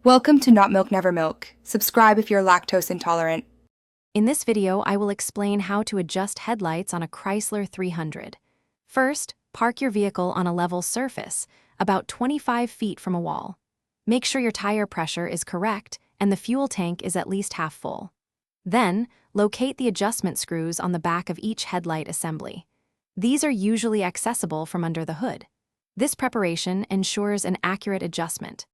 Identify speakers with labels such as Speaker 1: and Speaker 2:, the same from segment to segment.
Speaker 1: Welcome to Not Milk Never Milk. Subscribe if you're lactose intolerant.
Speaker 2: In this video, I will explain how to adjust headlights on a Chrysler 300. First, park your vehicle on a level surface, about 25 feet from a wall. Make sure your tire pressure is correct and the fuel tank is at least half full. Then, locate the adjustment screws on the back of each headlight assembly. These are usually accessible from under the hood. This preparation ensures an accurate adjustment.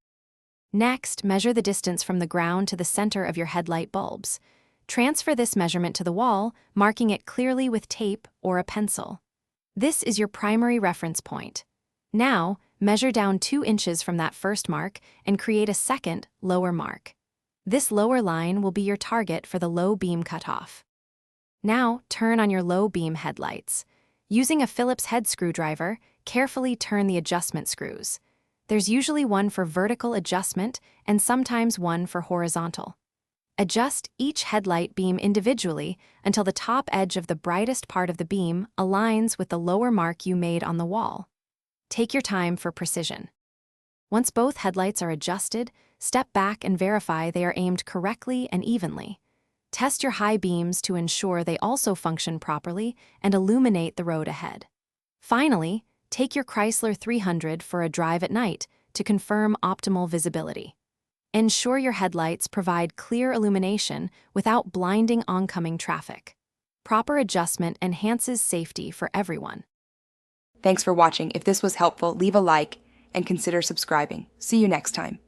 Speaker 2: Next, measure the distance from the ground to the center of your headlight bulbs. Transfer this measurement to the wall, marking it clearly with tape or a pencil. This is your primary reference point. Now, measure down 2 inches from that first mark and create a second, lower mark. This lower line will be your target for the low beam cutoff. Now, turn on your low beam headlights. Using a Phillips head screwdriver, carefully turn the adjustment screws. There's usually one for vertical adjustment and sometimes one for horizontal. Adjust each headlight beam individually until the top edge of the brightest part of the beam aligns with the lower mark you made on the wall. Take your time for precision. Once both headlights are adjusted, step back and verify they are aimed correctly and evenly. Test your high beams to ensure they also function properly and illuminate the road ahead. Finally, take your Chrysler 300 for a drive at night to confirm optimal visibility. Ensure your headlights provide clear illumination without blinding oncoming traffic. Proper adjustment enhances safety for everyone.
Speaker 1: Thanks for watching. If this was helpful, leave a like and consider subscribing. See you next time.